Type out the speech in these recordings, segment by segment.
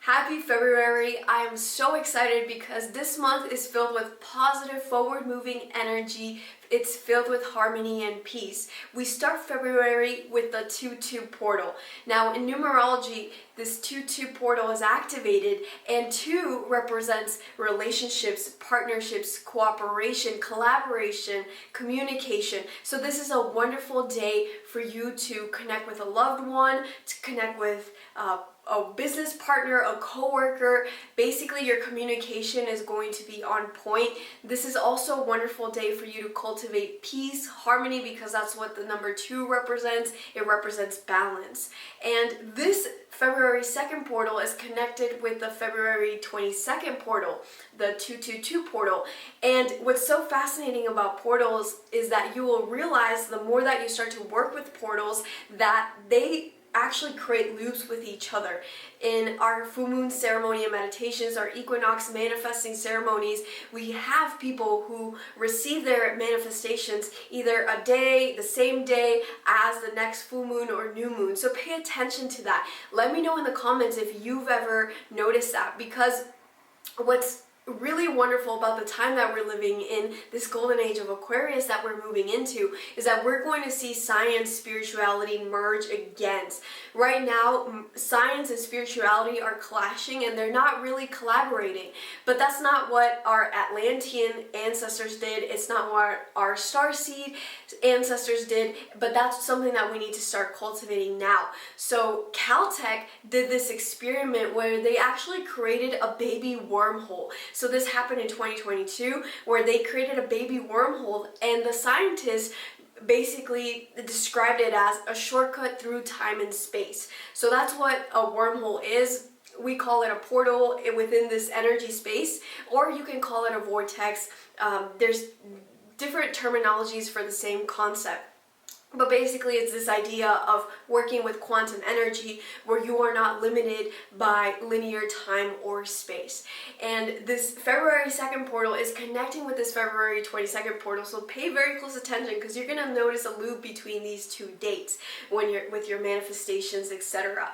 Happy February. I am so excited because this month is filled with positive, forward-moving energy. It's filled with harmony and peace. We start February with the 2-2 portal. Now, in numerology, this 2-2 portal is activated, and 2 represents relationships, partnerships, cooperation, collaboration, communication. So this is a wonderful day for you to connect with a loved one, to connect with a business partner, a coworker. Basically, your communication is going to be on point. This is also a wonderful day for you to cultivate peace, harmony, because that's what the number 2 represents. It represents balance. And this February 2nd portal is connected with the February 22nd portal, the 222 portal. And what's so fascinating about portals is that you will realize the more that you start to work with portals that they actually create loops with each other. In our full moon ceremony and meditations, our equinox manifesting ceremonies, we have people who receive their manifestations either a day, the same day as the next full moon or new moon. So pay attention to that. Let me know in the comments if you've ever noticed that, because what's really wonderful about the time that we're living in, this golden age of Aquarius that we're moving into, is that we're going to see science, spirituality merge again. Right now, science and spirituality are clashing and they're not really collaborating. But that's not what our Atlantean ancestors did. It's not what our starseed ancestors did, but that's something that we need to start cultivating now. So Caltech did this experiment where they actually created a baby wormhole. So this happened in 2022, where they created a baby wormhole, and the scientists basically described it as a shortcut through time and space. So that's what a wormhole is. We call it a portal within this energy space, or you can call it a vortex. There's different terminologies for the same concept. But basically, it's this idea of working with quantum energy where you are not limited by linear time or space. And this February 2nd portal is connecting with this February 22nd portal, so pay very close attention because you're going to notice a loop between these two dates when you're with your manifestations, etc.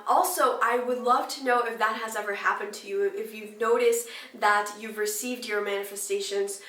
Also, I would love to know if that has ever happened to you, if you've noticed that you've received your manifestations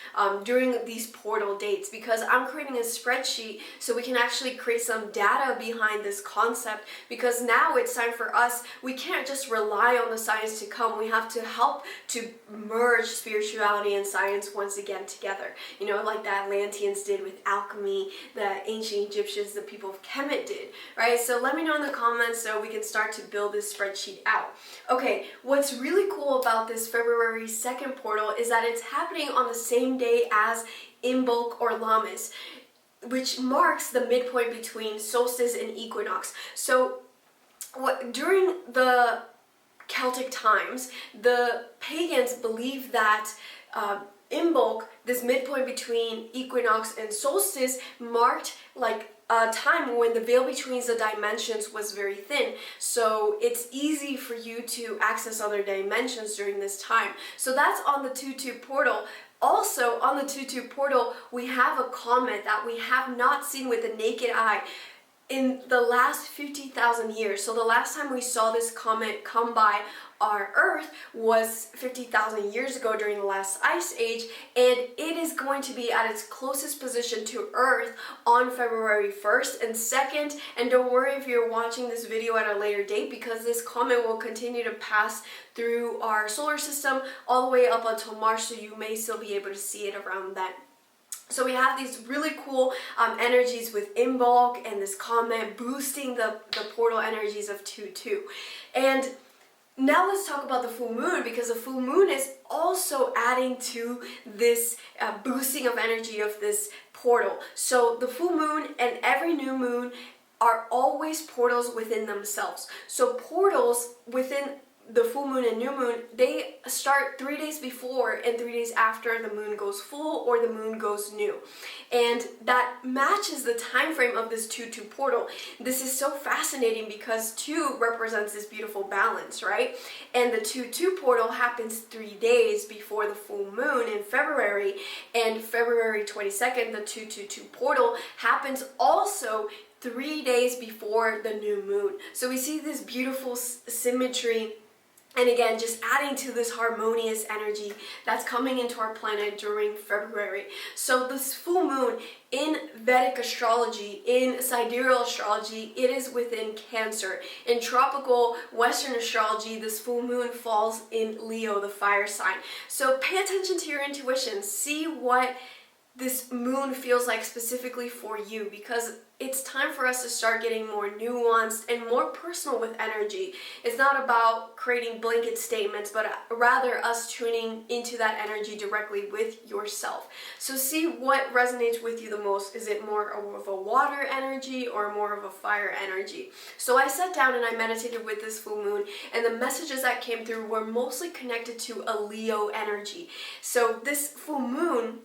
during these portal dates, because I'm creating a spreadsheet so we can actually create some data behind this concept, because now it's time for us, we can't just rely on the science to come, we have to help to merge spirituality and science once again together. You know, like the Atlanteans did with alchemy, the ancient Egyptians, the people of Kemet did, right? So let me know in the comments so we can start to build this spreadsheet out. Okay, what's really cool about this February 2nd portal is that it's happening on the same day as Imbolc or Lammas, which marks the midpoint between solstice and equinox. So during the Celtic times, the pagans believed that Imbolc, this midpoint between equinox and solstice, marked like a time when the veil between the dimensions was very thin. So it's easy for you to access other dimensions during this time. So that's on the 2-2 portal. Also, on the 2-2 portal, we have a comet that we have not seen with the naked eye in the last 50,000 years. So the last time we saw this comet come by our Earth was 50,000 years ago during the last ice age, and it is going to be at its closest position to Earth on February 1st and 2nd. And don't worry if you're watching this video at a later date, because this comet will continue to pass through our solar system all the way up until March, so you may still be able to see it around then. So we have these really cool energies with Imbolc and this comet boosting the portal energies of 2-2. And now let's talk about the full moon, because the full moon is also adding to this boosting of energy of this portal. So the full moon and every new moon are always portals within themselves. So portals within the full moon and new moon, they start 3 days before and 3 days after the moon goes full or the moon goes new. And that matches the time frame of this 2-2 portal. This is so fascinating because 2 represents this beautiful balance, right? And the 2-2 portal happens 3 days before the full moon in February, and February 22nd, the 2-2 portal happens also 3 days before the new moon. So we see this beautiful symmetry And again, just adding to this harmonious energy that's coming into our planet during February. So this full moon in Vedic astrology, in sidereal astrology, it is within Cancer. In tropical Western astrology, this full moon falls in Leo, the fire sign. So pay attention to your intuition. See what this moon feels like specifically for you, because it's time for us to start getting more nuanced and more personal with energy. It's not about creating blanket statements, but rather us tuning into that energy directly with yourself. So see what resonates with you the most. Is it more of a water energy or more of a fire energy? So I sat down and I meditated with this full moon, and the messages that came through were mostly connected to a Leo energy. So this full moon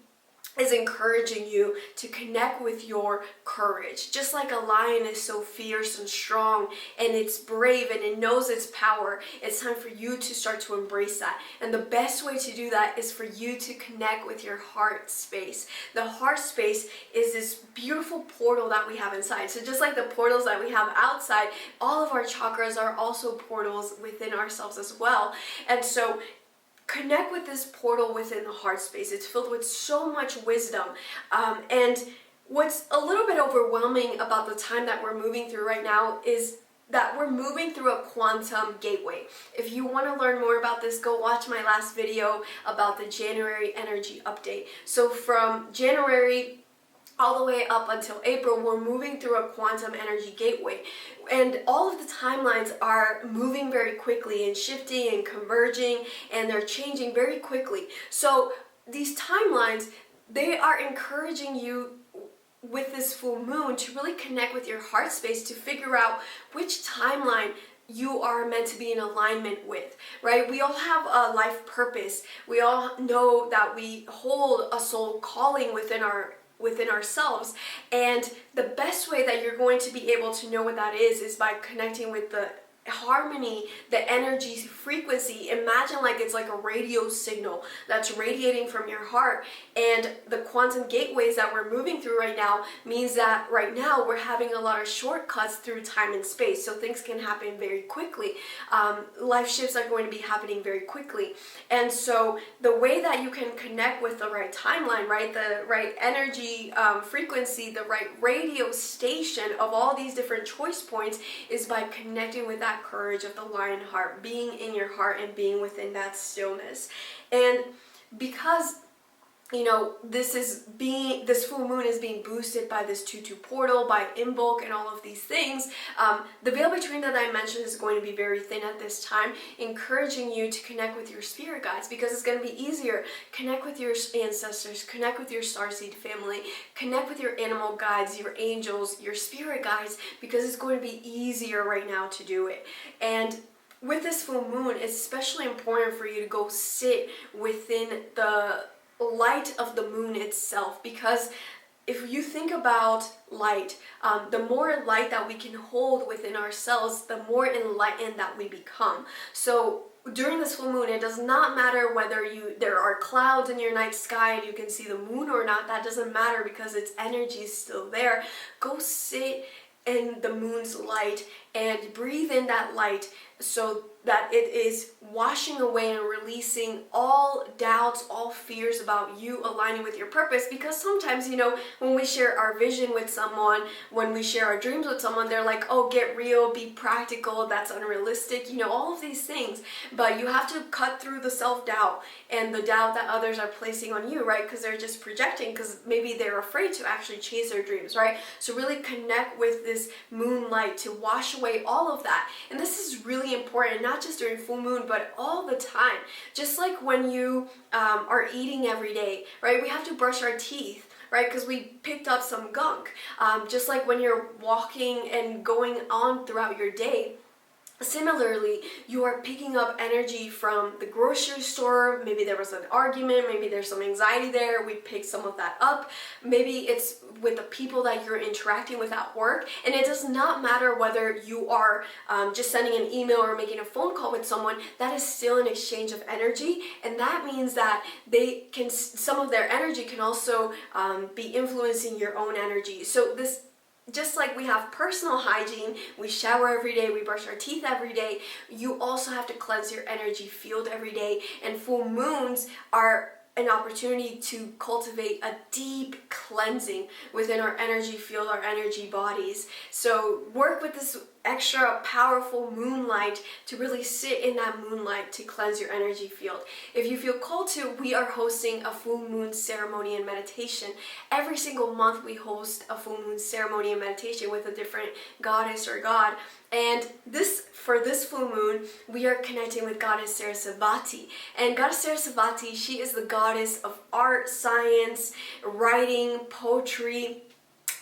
is encouraging you to connect with your courage. Just like a lion is so fierce and strong and it's brave and it knows its power, it's time for you to start to embrace that. And the best way to do that is for you to connect with your heart space. The heart space is this beautiful portal that we have inside. So just like the portals that we have outside, all of our chakras are also portals within ourselves as well. And so connect with this portal within the heart space. It's filled with so much wisdom. And what's a little bit overwhelming about the time that we're moving through right now is that we're moving through a quantum gateway. If you want to learn more about this, go watch my last video about the January energy update. So from January all the way up until April, we're moving through a quantum energy gateway. And all of the timelines are moving very quickly and shifting and converging, and they're changing very quickly. So these timelines, they are encouraging you with this full moon to really connect with your heart space to figure out which timeline you are meant to be in alignment with, right? We all have a life purpose. We all know that we hold a soul calling within ourselves, and the best way that you're going to be able to know what that is by connecting with the harmony, the energy frequency. Imagine like it's like a radio signal that's radiating from your heart. And the quantum gateways that we're moving through right now means that right now we're having a lot of shortcuts through time and space, so things can happen very quickly. Life shifts are going to be happening very quickly, and so the way that you can connect with the right timeline, right, the right energy frequency, the right radio station of all these different choice points is by connecting with that courage of the lion heart, being in your heart and being within that stillness. And because this full moon is being boosted by this 2-2 portal, by Imbolc and all of these things, the veil between that I mentioned is going to be very thin at this time, encouraging you to connect with your spirit guides, because it's going to be easier. Connect with your ancestors, connect with your starseed family, connect with your animal guides, your angels, your spirit guides, because it's going to be easier right now to do it. And with this full moon, it's especially important for you to go sit within the light of the moon itself, because if you think about light, the more light that we can hold within ourselves, the more enlightened that we become. So during this full moon, it does not matter whether there are clouds in your night sky and you can see the moon or not. That doesn't matter, because its energy is still there. Go sit in the moon's light and breathe in that light, so that it is washing away and releasing all doubts, all fears about you aligning with your purpose. Because sometimes, when we share our vision with someone, when we share our dreams with someone, they're like, oh, get real, be practical, that's unrealistic, all of these things. But you have to cut through the self-doubt and the doubt that others are placing on you, right? Because they're just projecting, because maybe they're afraid to actually chase their dreams, right? So really connect with this moonlight to wash away all of that. And this is really important, not just during full moon, but all the time. Just like when you are eating every day, right? We have to brush our teeth, right? Because we picked up some gunk. Just like when you're walking and going on throughout your day, similarly, you are picking up energy from the grocery store. Maybe there was an argument, maybe there's some anxiety there. We picked some of that up. Maybe it's with the people that you're interacting with at work. And it does not matter whether you are just sending an email or making a phone call with someone. That is still an exchange of energy. And that means that some of their energy can also be influencing your own energy. So this just like we have personal hygiene, we shower every day, we brush our teeth every day, you also have to cleanse your energy field every day. And full moons are an opportunity to cultivate a deep cleansing within our energy field, our energy bodies. So work with this extra powerful moonlight to really sit in that moonlight to cleanse your energy field. If you feel called to, we are hosting a full moon ceremony and meditation. Every single month we host a full moon ceremony and meditation with a different goddess or god. And for this full moon, we are connecting with Goddess Saraswati. And Goddess Saraswati, she is the goddess of art, science, writing, poetry,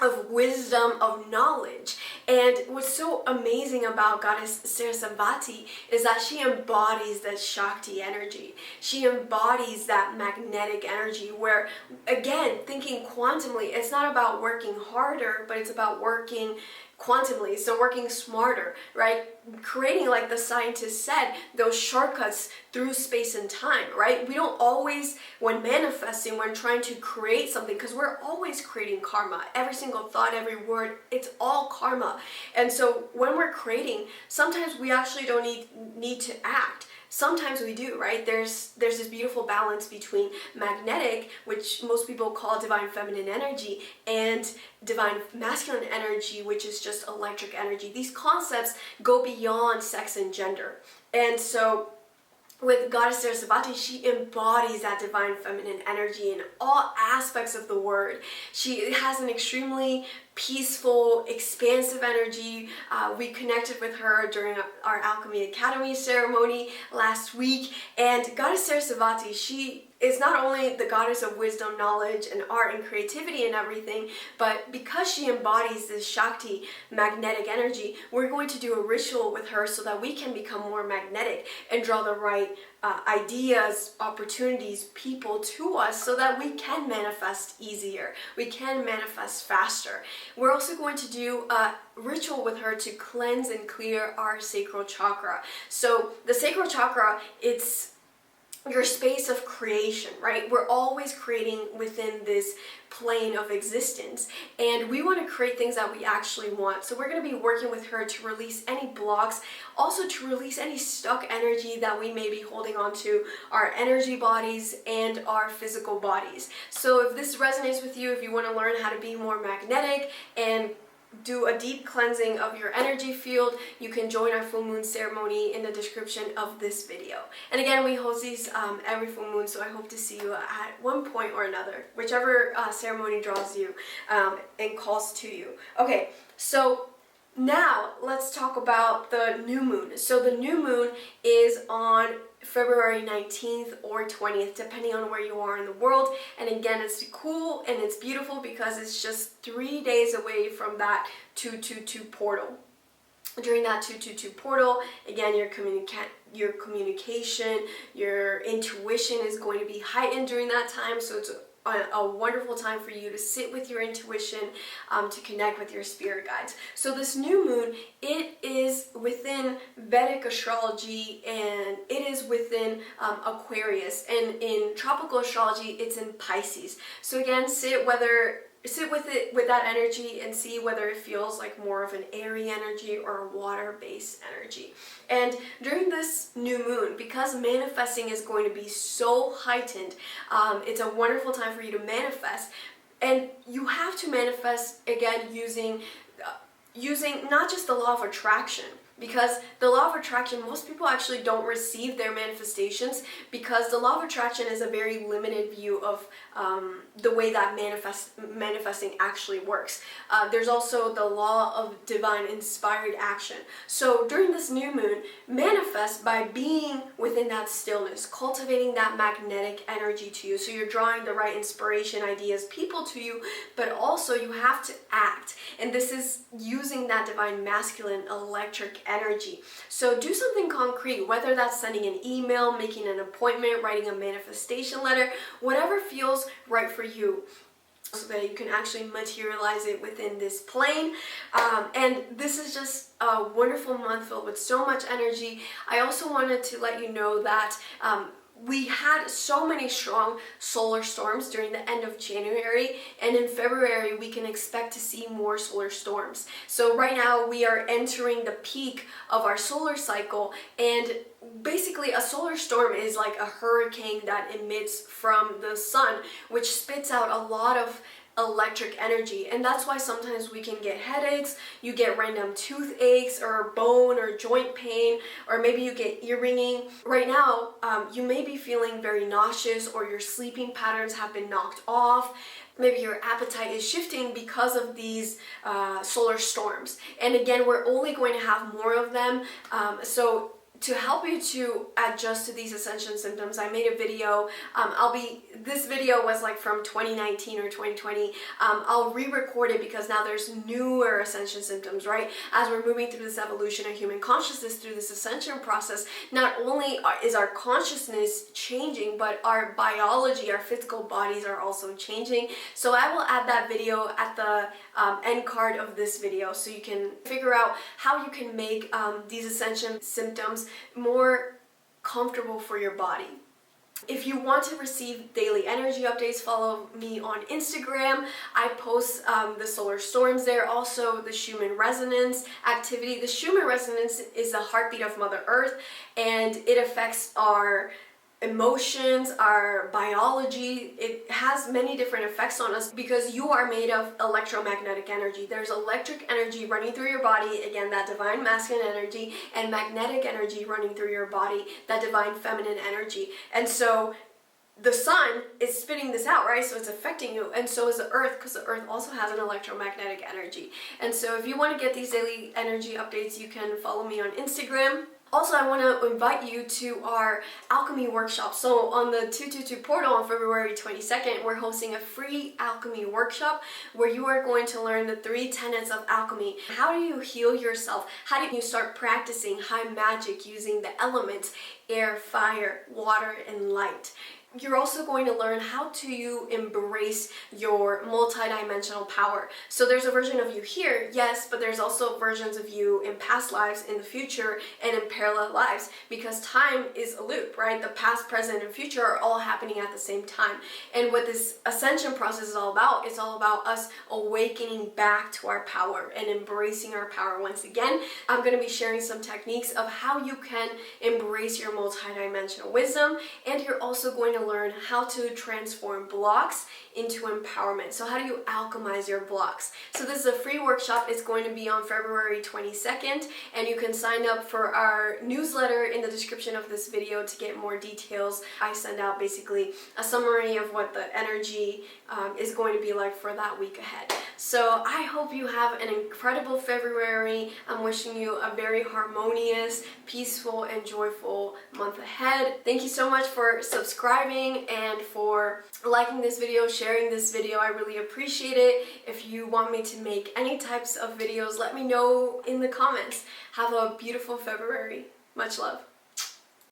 of wisdom, of knowledge. And what's so amazing about Goddess Saraswati is that she embodies that Shakti energy. She embodies that magnetic energy where, again, thinking quantumly, it's not about working harder, but it's about working quantumly, so working smarter, right? Creating, like the scientist said, those shortcuts through space and time, right? We don't always, when manifesting, when trying to create something, because we're always creating karma. Every single thought, every word, it's all karma. And so when we're creating, sometimes we actually don't need to act. Sometimes we do, right? There's this beautiful balance between magnetic, which most people call divine feminine energy, and divine masculine energy, which is just electric energy. These concepts go beyond sex and gender. And so with Goddess Saraswati, she embodies that divine feminine energy in all aspects of the word. She has an extremely peaceful, expansive energy. We connected with her during our Alchemy Academy ceremony last week. And Goddess Saraswati, she is not only the goddess of wisdom, knowledge, and art and creativity and everything, but because she embodies this Shakti magnetic energy, we're going to do a ritual with her so that we can become more magnetic and draw the right ideas, opportunities, people to us so that we can manifest easier. We can manifest faster. We're also going to do a ritual with her to cleanse and clear our sacral chakra. So the sacral chakra, it's your space of creation, right? We're always creating within this plane of existence, and we want to create things that we actually want. So we're going to be working with her to release any blocks, also to release any stuck energy that we may be holding on to our energy bodies and our physical bodies. So if this resonates with you, if you want to learn how to be more magnetic and do a deep cleansing of your energy field, you can join our full moon ceremony in the description of this video. And again, we host these every full moon, so I hope to see you at one point or another, whichever ceremony draws you and calls to you. Okay, so now let's talk about the new moon. So the new moon is on February 19th or 20th, depending on where you are in the world. And again, it's cool and it's beautiful because it's just 3 days away from that 222 portal. During that 222 portal, again, your communication, your intuition is going to be heightened during that time. So it's a wonderful time for you to sit with your intuition, to connect with your spirit guides. So this new moon, it is within Vedic astrology and it is within Aquarius, and in tropical astrology it's in Pisces. So again, sit with that energy and see whether it feels like more of an airy energy or a water-based energy. And during this new moon, because manifesting is going to be so heightened, it's a wonderful time for you to manifest. And you have to manifest, again, using not just the law of attraction, because the law of attraction, most people actually don't receive their manifestations because the law of attraction is a very limited view of the way that manifesting actually works. There's also the law of divine inspired action. So during this new moon, manifest by being within that stillness, cultivating that magnetic energy to you. So you're drawing the right inspiration, ideas, people to you, but also you have to act. And this is using that divine masculine electric energy. So do something concrete, whether that's sending an email, making an appointment, writing a manifestation letter, whatever feels right for you, so that you can actually materialize it within this plane. And this is just a wonderful month filled with so much energy. I also wanted to let you know that We had so many strong solar storms during the end of January, and in February we can expect to see more solar storms. So right now we are entering the peak of our solar cycle, and basically a solar storm is like a hurricane that emits from the sun, which spits out a lot of electric energy, and that's why sometimes we can get headaches, you get random toothaches or bone or joint pain, or maybe you get ear ringing. Right now, you may be feeling very nauseous, or your sleeping patterns have been knocked off. Maybe your appetite is shifting because of these solar storms. And again, we're only going to have more of them. So to help you to adjust to these ascension symptoms, I made a video. This video was like from 2019 or 2020. I'll re-record it because now there's newer ascension symptoms, right? As we're moving through this evolution of human consciousness through this ascension process, not only is our consciousness changing, but our biology, our physical bodies are also changing. So I will add that video at the end card of this video so you can figure out how you can make these ascension symptoms more comfortable for your body. If you want to receive daily energy updates, follow me on Instagram. I post the solar storms there, also the Schumann resonance activity. The Schumann resonance is the heartbeat of Mother Earth, and it affects our emotions, our biology. It has many different effects on us because you are made of electromagnetic energy. There's electric energy running through your body, again, that divine masculine energy, and magnetic energy running through your body, that divine feminine energy. And so the sun is spitting this out, right? So it's affecting you, and so is the earth, because the earth also has an electromagnetic energy. And so if you want to get these daily energy updates, you can follow me on Instagram. Also, I want to invite you to our alchemy workshop. So on the 222 portal on February 22nd, we're hosting a free alchemy workshop where you are going to learn the 3 tenets of alchemy. How do you heal yourself? How do you start practicing high magic using the elements, air, fire, water, and light? You're also going to learn how to embrace your multidimensional power. So there's a version of you here, yes, but there's also versions of you in past lives, in the future, and in parallel lives, because time is a loop, right? The past, present, and future are all happening at the same time. And what this ascension process is all about, it's all about us awakening back to our power and embracing our power once again. I'm going to be sharing some techniques of how you can embrace your multidimensional wisdom, and you're also going to learn how to transform blocks into empowerment. So how do you alchemize your blocks? So this is a free workshop. It's going to be on February 22nd, and you can sign up for our newsletter in the description of this video to get more details. I send out basically a summary of what the energy is going to be like for that week ahead. So I hope you have an incredible February. I'm wishing you a very harmonious, peaceful, and joyful month ahead. Thank you so much for subscribing and for liking this video, sharing this video. I really appreciate it. If you want me to make any types of videos, let me know in the comments. Have a beautiful February. Much love.